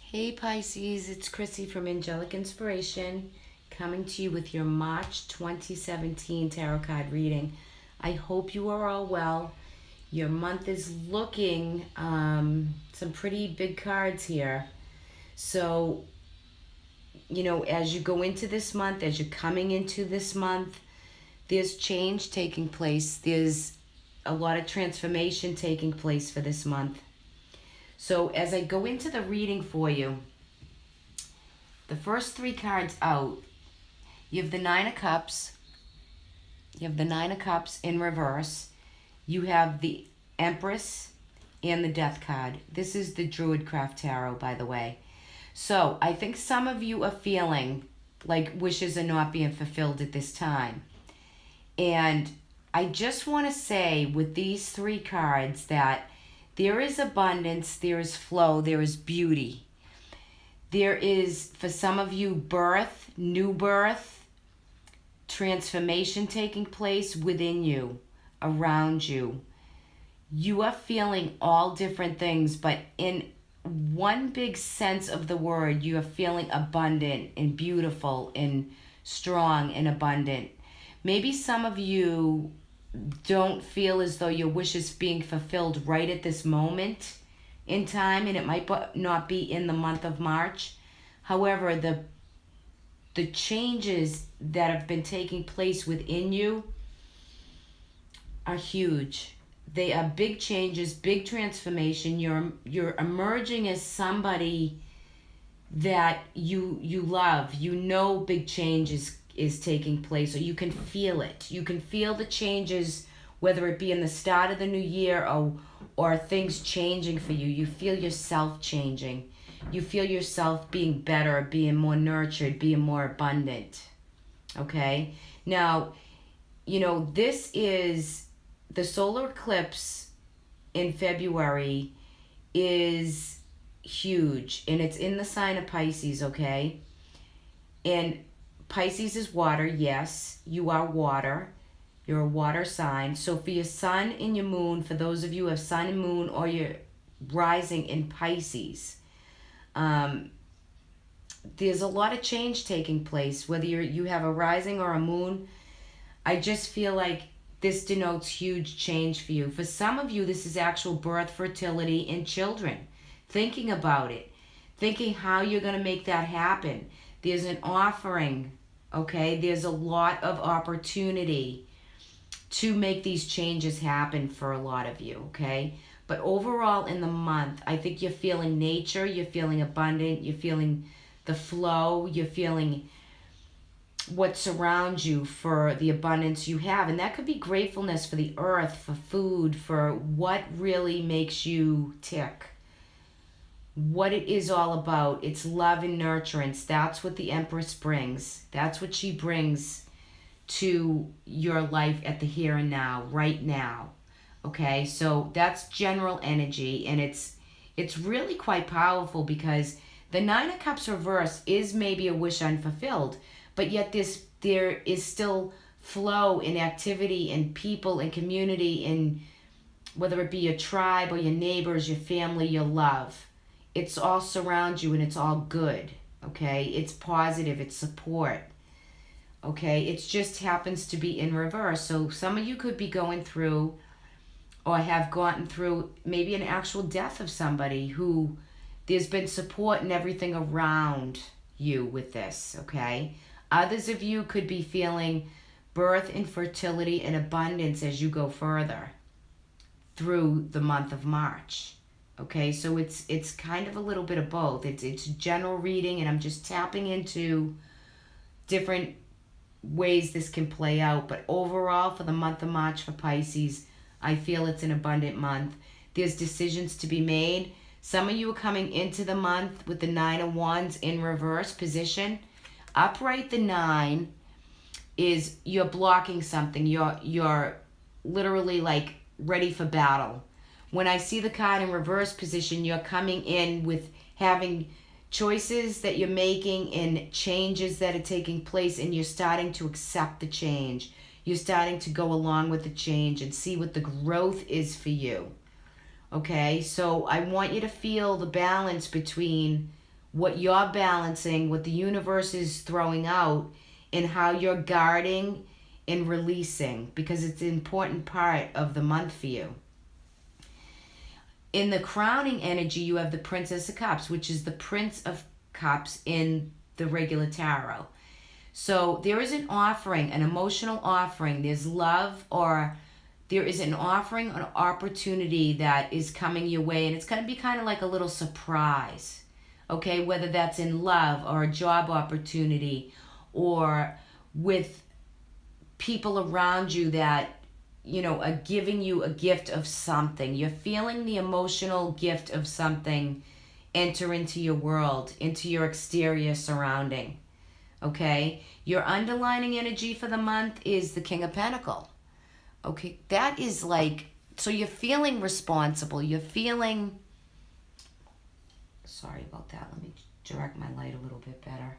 Hey Pisces, it's Chrissy from Angelic Inspiration coming to you with your March 2017 tarot card reading. I hope you are all well. Your month is looking some pretty big cards here. So, as you go into this month, as you're coming into this month, there's change taking place. There's a lot of transformation taking place for this month. So as I go into the reading for you, the first three cards out, you have the Nine of Cups. You have the Nine of Cups in reverse. You have the Empress and the Death card. This is the Druidcraft Tarot, by the way. So I think some of you are feeling like wishes are not being fulfilled at this time. And I just want to say with these three cards that there is abundance, there is flow, there is beauty. There is, for some of you, birth, new birth, transformation taking place within you, around you. You are feeling all different things, but in one big sense of the word, you are feeling abundant and beautiful and strong and abundant. Maybe some of you don't feel as though your wish is being fulfilled right at this moment in time, and it might not be in the month of March. However, the changes that have been taking place within you are huge. They are big changes, big transformation. You're emerging as somebody that you love. You know big changes is taking place, or you can feel it. You can feel the changes, whether it be in the start of the new year or things changing for you. You feel yourself changing. You feel yourself being better, being more nurtured, being more abundant. Okay? Now, this is the solar eclipse in February is huge, and it's in the sign of Pisces, okay? And Pisces is water, yes, you are water. You're a water sign. So for your sun and your moon, for those of you who have sun and moon or you're rising in Pisces, there's a lot of change taking place. Whether you have a rising or a moon, I just feel like this denotes huge change for you. For some of you, this is actual birth, fertility, and children. Thinking about it. Thinking how you're going to make that happen. There's an offering, okay? There's a lot of opportunity to make these changes happen for a lot of you, okay? But overall in the month, I think you're feeling nature, you're feeling abundant, you're feeling the flow, you're feeling what surrounds you for the abundance you have. And that could be gratefulness for the earth, for food, for what really makes you tick. What it is all about. It's love and nurturance. That's what the Empress brings. That's what she brings to your life at the here and now, right now. Okay, so that's general energy, and it's really quite powerful because the Nine of Cups reverse is maybe a wish unfulfilled, but yet there is still flow in activity and people and community, and whether it be your tribe or your neighbors, your family, your love. It's all surround you and it's all good, okay? It's positive, it's support, okay? It just happens to be in reverse. So some of you could be going through or have gotten through maybe an actual death of somebody who there's been support and everything around you with this, okay? Others of you could be feeling birth and fertility and abundance as you go further through the month of March. Okay, so it's kind of a little bit of both. It's general reading, and I'm just tapping into different ways this can play out. But overall, for the month of March for Pisces, I feel it's an abundant month. There's decisions to be made. Some of you are coming into the month with the Nine of Wands in reverse position. Upright the nine is you're blocking something. You're literally like ready for battle. When I see the card in reverse position, you're coming in with having choices that you're making and changes that are taking place, and you're starting to accept the change. You're starting to go along with the change and see what the growth is for you. Okay, so I want you to feel the balance between what you're balancing, what the universe is throwing out, and how you're guarding and releasing, because it's an important part of the month for you. In the crowning energy, you have the Princess of Cups, which is the Prince of Cups in the regular tarot. So there is an offering, an emotional offering. There's love, or there is an offering, an opportunity that is coming your way, and it's going to be kind of like a little surprise, okay? Whether that's in love or a job opportunity, or with people around you that, you know, are giving you a gift of something. You're feeling the emotional gift of something enter into your world, into your exterior surrounding, okay? Your underlining energy for the month is the King of Pentacles. Okay, that is like, so you're feeling responsible. You're feeling, sorry about that. Let me direct my light a little bit better.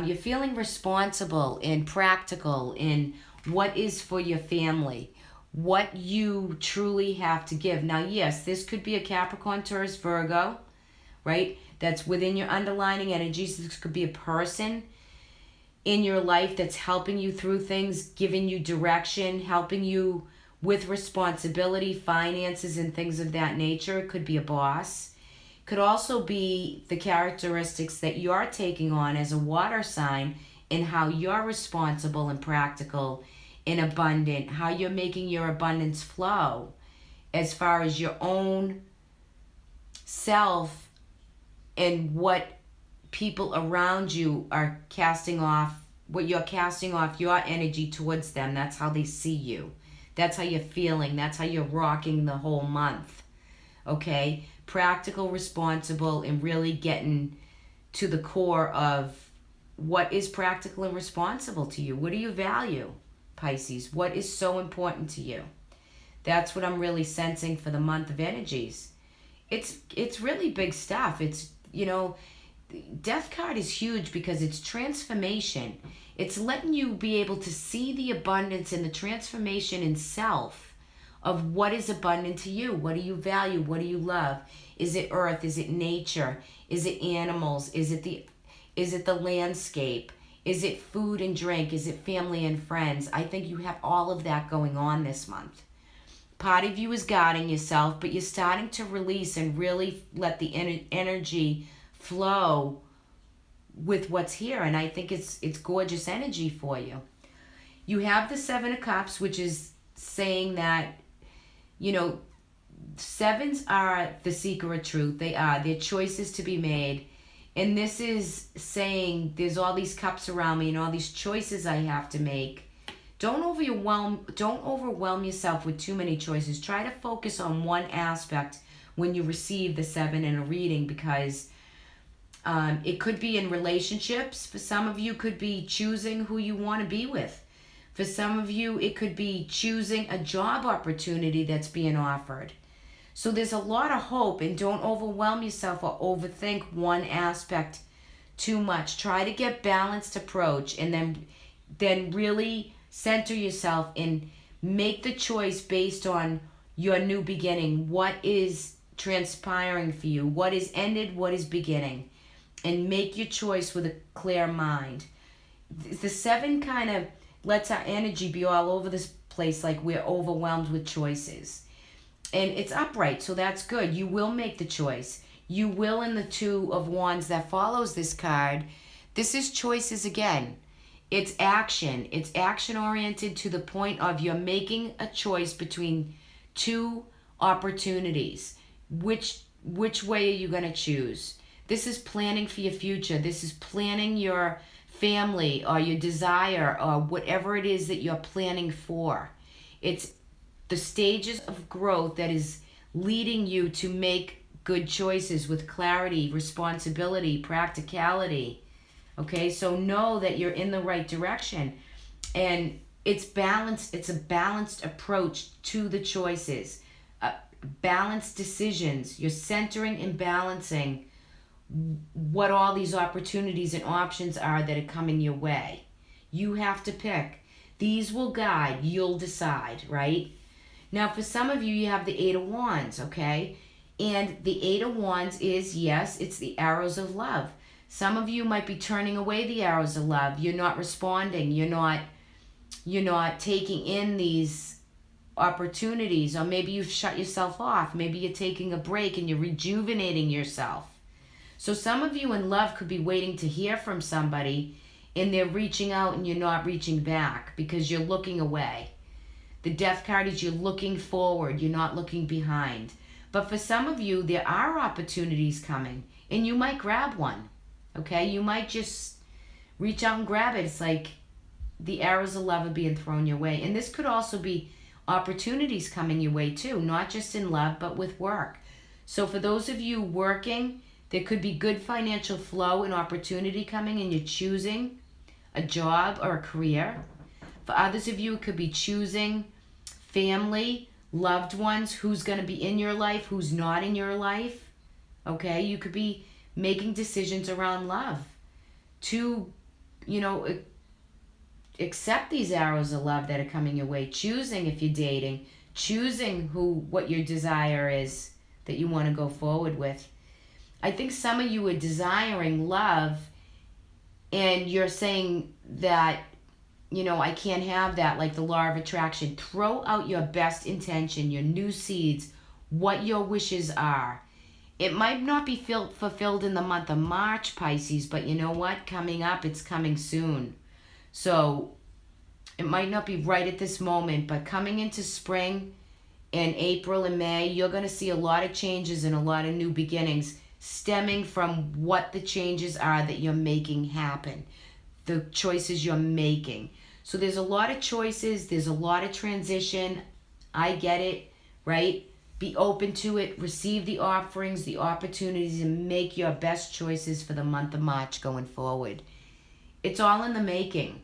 You're feeling responsible and practical in what is for your family, what you truly have to give. Now, yes, this could be a Capricorn, Taurus, Virgo, right? That's within your underlining energies. This could be a person in your life that's helping you through things, giving you direction, helping you with responsibility, finances, and things of that nature. It could be a boss. Could also be the characteristics that you're taking on as a water sign, and how you're responsible and practical and abundant, how you're making your abundance flow as far as your own self and what people around you are casting off, what you're casting off your energy towards them. That's how they see you. That's how you're feeling. That's how you're rocking the whole month. Okay? Practical, responsible, and really getting to the core of what is practical and responsible to you. What do you value, Pisces? What is so important to you? That's what I'm really sensing for the month of energies. It's really big stuff. It's, you know, Death card is huge because it's transformation. It's letting you be able to see the abundance and the transformation in self of what is abundant to you. What do you value? What do you love? Is it earth? Is it nature? Is it animals? Is it the landscape? Is it food and drink? Is it family and friends? I think you have all of that going on this month. Part of you is guarding yourself, but you're starting to release and really let the energy flow with what's here, and I think it's gorgeous energy for you. You have the Seven of Cups, which is saying that, you know, sevens are the seeker of truth. They're choices to be made, and this is saying there's all these cups around me and all these choices I have to make. Don't overwhelm yourself with too many choices. Try to focus on one aspect when you receive the seven in a reading, because it could be in relationships. For some of you, could be choosing who you want to be with. For some of you, it could be choosing a job opportunity that's being offered. So there's a lot of hope, and don't overwhelm yourself or overthink one aspect too much. Try to get balanced approach, and then really center yourself and make the choice based on your new beginning. What is transpiring for you? What is ended? What is beginning? And make your choice with a clear mind. The seven kind of lets our energy be all over this place, like we're overwhelmed with choices. And it's upright, so that's good. You will make the choice. You will, in the Two of Wands that follows this card. This is choices again. It's action. It's action oriented to the point of you're making a choice between two opportunities. Which way are you going to choose? This is planning for your future. This is planning your family or your desire or whatever it is that you're planning for. It's the stages of growth that is leading you to make good choices with clarity, responsibility, practicality. Okay, so know that you're in the right direction. And it's balanced. It's a balanced approach to the choices. Balanced decisions. You're centering and balancing what all these opportunities and options are that are coming your way. You have to pick. These will guide. You'll decide, right? Now, for some of you, you have the Eight of Wands, okay? And the Eight of Wands is, yes, it's the arrows of love. Some of you might be turning away the arrows of love. You're not responding. You're not taking in these opportunities, or maybe you've shut yourself off. Maybe you're taking a break and you're rejuvenating yourself. So some of you in love could be waiting to hear from somebody, and they're reaching out and you're not reaching back because you're looking away. The Death card is you're looking forward, you're not looking behind. But for some of you, there are opportunities coming, and you might grab one. Okay, you might just reach out and grab it. It's like the arrows of love are being thrown your way. And this could also be opportunities coming your way too, not just in love, but with work. So for those of you working, there could be good financial flow and opportunity coming, and you're choosing a job or a career. For others of you, it could be choosing family, loved ones, who's going to be in your life, who's not in your life. Okay, you could be making decisions around love to, accept these arrows of love that are coming your way, choosing if you're dating, choosing what your desire is that you want to go forward with. I think some of you are desiring love, and you're saying that, I can't have that, like the law of attraction. Throw out your best intention, your new seeds, what your wishes are. It might not be fulfilled in the month of March, Pisces, but you know what? Coming up, it's coming soon. So it might not be right at this moment, but coming into spring and April and May, you're going to see a lot of changes and a lot of new beginnings stemming from what the changes are that you're making happen, the choices you're making. So there's a lot of choices, there's a lot of transition. I get it, right? Be open to it, receive the offerings, the opportunities, and make your best choices for the month of March going forward. It's all in the making,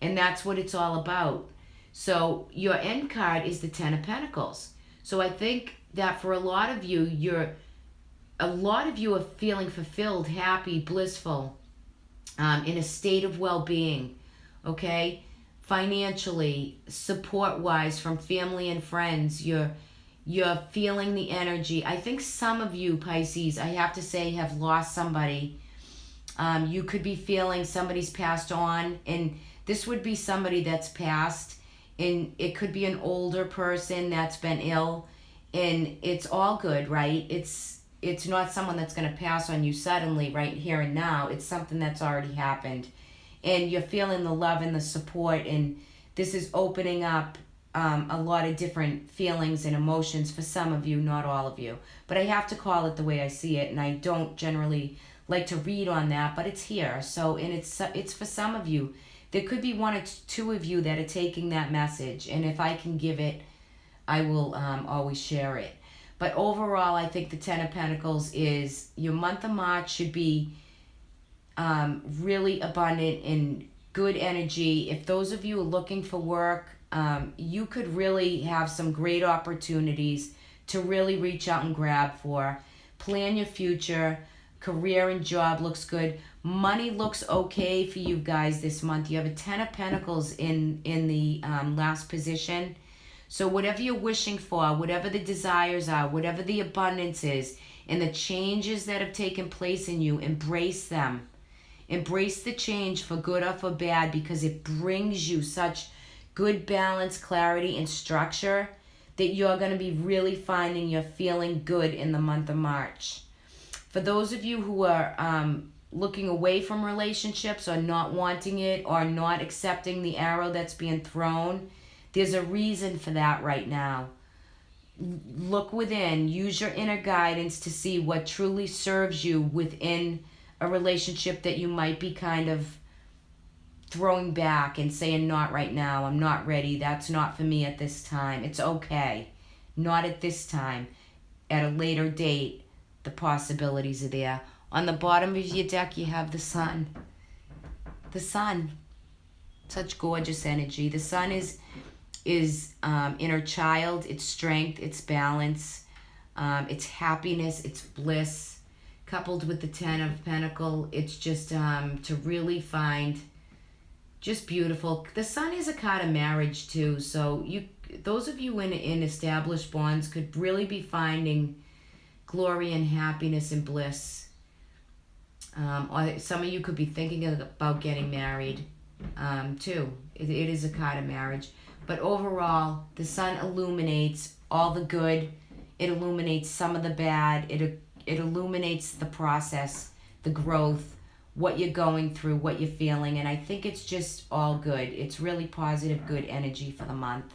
and that's what it's all about. So your end card is the Ten of Pentacles. So I think that for a lot of you, are feeling fulfilled, happy, blissful, in a state of well-being, okay? Financially, support-wise, from family and friends, you're feeling the energy. I think some of you, Pisces, I have to say, have lost somebody. You could be feeling somebody's passed on, and this would be somebody that's passed, and it could be an older person that's been ill, and it's all good, right? It's not someone that's going to pass on you suddenly right here and now. It's something that's already happened, and you're feeling the love and the support, and this is opening up a lot of different feelings and emotions for some of you, not all of you. But I have to call it the way I see it, and I don't generally like to read on that, but it's here. So, and it's for some of you. There could be one or two of you that are taking that message, and if I can give it, I will always share it. But overall, I think the Ten of Pentacles is your month of March should be really abundant in good energy. If those of you are looking for work, you could really have some great opportunities to really reach out and grab for. Plan your future. Career and job looks good. Money looks okay for you guys this month. You have a Ten of Pentacles in the last position. So whatever you're wishing for, whatever the desires are, whatever the abundance is, and the changes that have taken place in you, embrace them. Embrace the change for good or for bad, because it brings you such good balance, clarity, and structure that you're going to be really finding you're feeling good in the month of March. For those of you who are looking away from relationships, or not wanting it, or not accepting the arrow that's being thrown, there's a reason for that right now. Look within, use your inner guidance to see what truly serves you within a relationship that you might be kind of throwing back and saying, not right now, I'm not ready, that's not for me at this time. It's okay. Not at this time. At a later date, the possibilities are there. On the bottom of your deck, you have the Sun. The Sun. Such gorgeous energy. The Sun is inner child, it's strength, it's balance, it's happiness, it's bliss. Coupled with the Ten of Pentacles, it's just to really find just beautiful. The Sun is a card of marriage too, so those of you in established bonds could really be finding glory and happiness and bliss. Or some of you could be thinking about getting married too. It is a card of marriage. But overall, the sun illuminates all the good. It illuminates some of the bad. It illuminates the process, the growth, what you're going through, what you're feeling. And I think it's just all good. It's really positive, good energy for the month.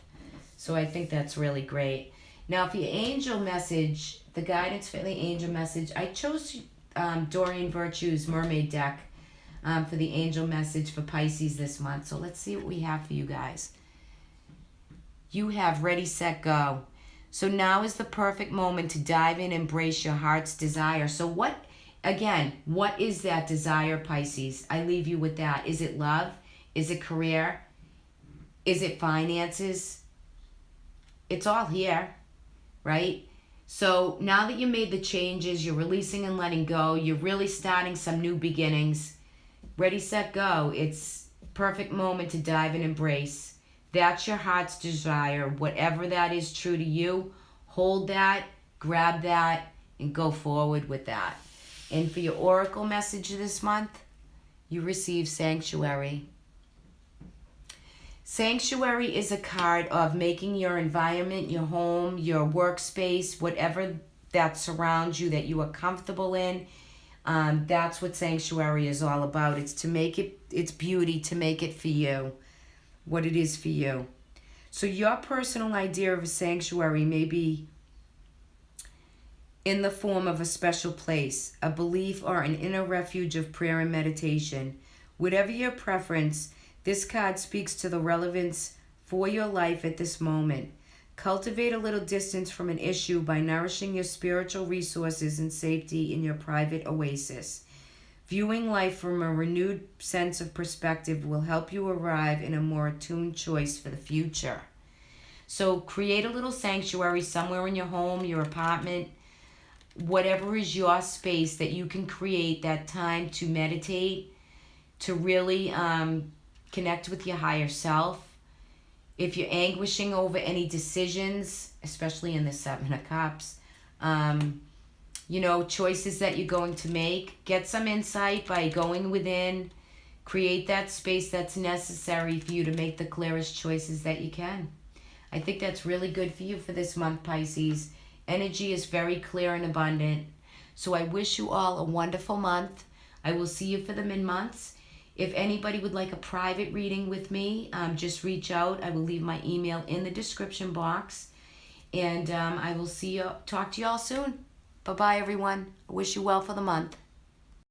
So I think that's really great. Now, for your angel message, the guidance for the angel message, I chose Doreen Virtue's Mermaid deck for the angel message for Pisces this month. So let's see what we have for you guys. You have ready, set, go. So now is the perfect moment to dive in and embrace your heart's desire. So what is that desire, Pisces? I leave you with that. Is it love? Is it career? Is it finances? It's all here, right? So now that you made the changes, you're releasing and letting go, you're really starting some new beginnings. Ready, set, go. It's perfect moment to dive and embrace. That's your heart's desire. Whatever that is true to you, hold that, grab that, and go forward with that. And for your oracle message this month, you receive Sanctuary. Sanctuary is a card of making your environment, your home, your workspace, whatever that surrounds you that you are comfortable in. That's what Sanctuary is all about. It's to make it, it's beauty, to make it for you, what it is for you. So your personal idea of a sanctuary may be in the form of a special place, a belief, or an inner refuge of prayer and meditation. Whatever your preference, this card speaks to the relevance for your life at this moment. Cultivate a little distance from an issue by nourishing your spiritual resources and safety in your private oasis. Viewing life from a renewed sense of perspective will help you arrive in a more attuned choice for the future. So create a little sanctuary somewhere in your home, your apartment, whatever is your space that you can create that time to meditate, to really connect with your higher self. If you're anguishing over any decisions, especially in the Seven of Cups, choices that you're going to make, get some insight by going within, create that space that's necessary for you to make the clearest choices that you can. I think that's really good for you for this month, Pisces. Energy is very clear and abundant. So I wish you all a wonderful month. I will see you for the mid-months. If anybody would like a private reading with me, just reach out. I will leave my email in the description box. And I will talk to you all soon. Bye-bye, everyone. I wish you well for the month.